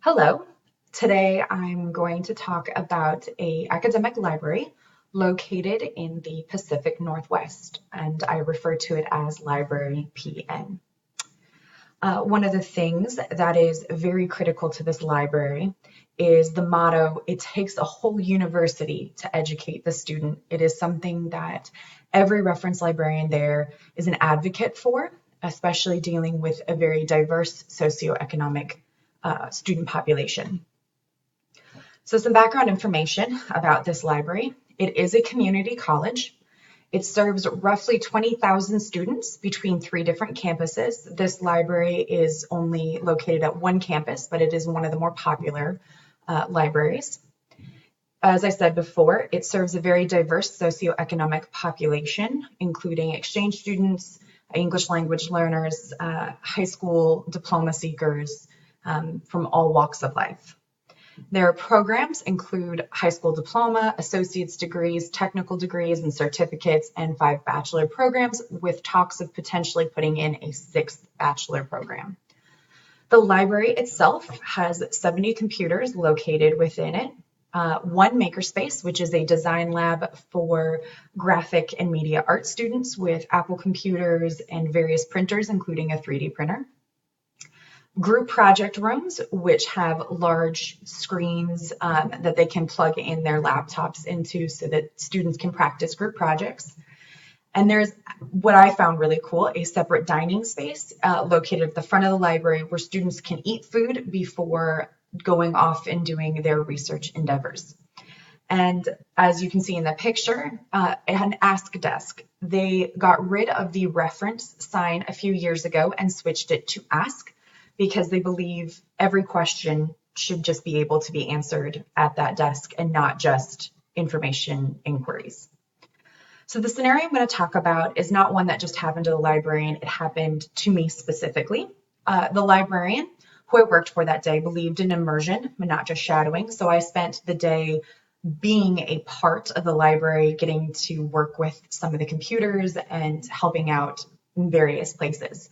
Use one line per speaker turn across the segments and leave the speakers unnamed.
Hello. Today I'm going to talk about an academic library located in the Pacific Northwest, and I refer to it as Library PN. One of the things that is very critical to this library is the motto, "It takes a whole university to educate the student." It is something that every reference librarian there is an advocate for, especially dealing with a very diverse socioeconomic student population. So some background information about this library. It is a community college. It serves roughly 20,000 students between 3 different campuses. This library is only located at one campus, but it is one of the more popular libraries. As I said before, it serves a very diverse socioeconomic population, including exchange students, English language learners, high school diploma seekers from all walks of life. Their programs include high school diploma, associate's degrees, technical degrees, and certificates, and 5 bachelor programs, with talks of potentially putting in a 6th bachelor program. The library itself has 70 computers located within it, 1 makerspace, which is a design lab for graphic and media art students with Apple computers and various printers, including a 3D printer. Group project rooms, which have large screens that they can plug in their laptops into so that students can practice group projects. And there's what I found really cool, a separate dining space located at the front of the library where students can eat food before going off and doing their research endeavors. And as you can see in the picture, an Ask Desk. They got rid of the reference sign a few years ago and switched it to Ask, because they believe every question should just be able to be answered at that desk and not just information inquiries. So the scenario I'm going to talk about is not one that just happened to the librarian, it happened to me specifically. The librarian who I worked for that day believed in immersion, but not just shadowing. So I spent the day being a part of the library, getting to work with some of the computers and helping out in various places.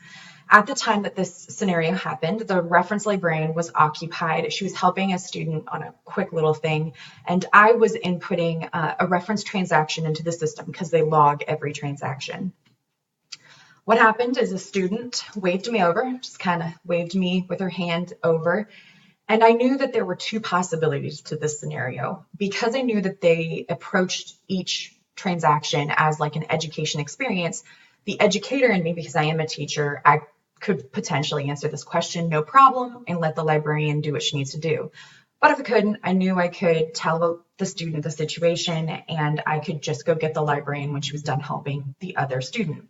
At the time that this scenario happened, the reference librarian was occupied. She was helping a student on a quick little thing, and I was inputting a reference transaction into the system because they log every transaction. What happened is a student waved me over, just kind of waved me with her hand over, and I knew that there were 2 possibilities to this scenario. Because I knew that they approached each transaction as like an education experience, the educator in me, because I am a teacher, I could potentially answer this question no problem and let the librarian do what she needs to do. But if I couldn't, I knew I could tell the student the situation and I could just go get the librarian when she was done helping the other student.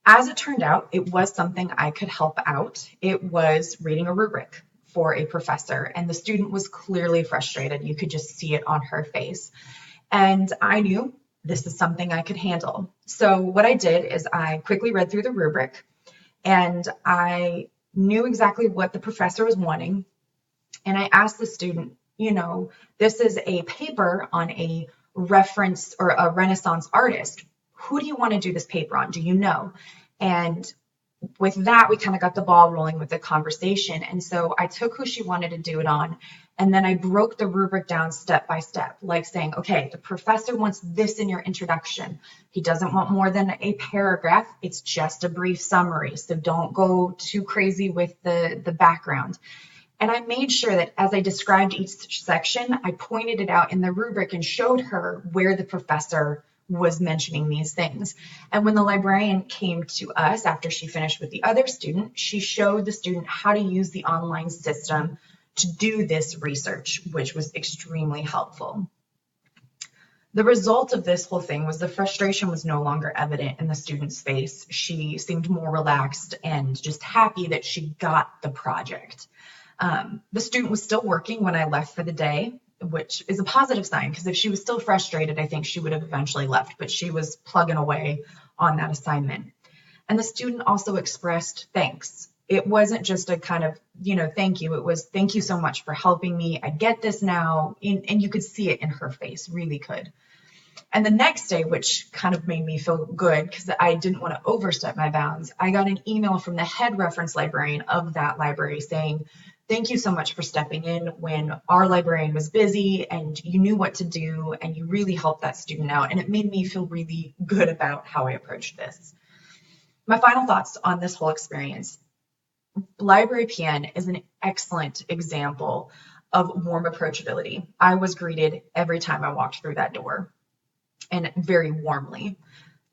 As it turned out, it was something I could help out. It was reading a rubric for a professor, and the student was clearly frustrated. You could just see it on her face. And I knew this is something I could handle. So what I did is I quickly read through the rubric, and I knew exactly what the professor was wanting. And I asked the student, this is a paper on a reference or a Renaissance artist. Who do you want to do this paper on? Do you know? And with that, we kind of got the ball rolling with the conversation. And so I took who she wanted to do it on, and then I broke the rubric down step by step, like saying, okay, the professor wants this in your introduction. He doesn't want more than a paragraph. It's just a brief summary. So don't go too crazy with the background. And I made sure that as I described each section, I pointed it out in the rubric and showed her where the professor was mentioning these things. And when the librarian came to us after she finished with the other student, she showed the student how to use the online system to do this research, which was extremely helpful. The result of this whole thing was the frustration was no longer evident in the student's face. She seemed more relaxed and just happy that she got the project. The student was still working when I left for the day, which is a positive sign, because if she was still frustrated, I think she would have eventually left, but she was plugging away on that assignment. And the student also expressed thanks. It wasn't just a kind of, thank you. It was, thank you so much for helping me. I get this now. And you could see it in her face, really could. And the next day, which kind of made me feel good because I didn't want to overstep my bounds, I got an email from the head reference librarian of that library saying, "Thank you so much for stepping in when our librarian was busy and you knew what to do and you really helped that student out." And it made me feel really good about how I approached this. My final thoughts on this whole experience. Library PN is an excellent example of warm approachability. I was greeted every time I walked through that door, and very warmly.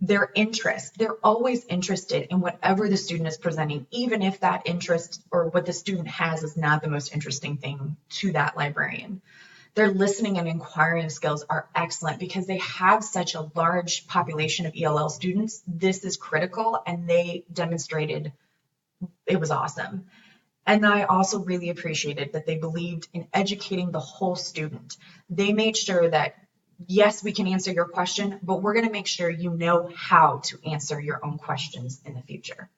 Their interest, they're always interested in whatever the student is presenting, even if that interest or what the student has is not the most interesting thing to that librarian. Their listening and inquiring skills are excellent because they have such a large population of ELL students. This is critical, and they demonstrated it was awesome. And I also really appreciated that they believed in educating the whole student. They made sure that, yes, we can answer your question, but we're going to make sure you know how to answer your own questions in the future.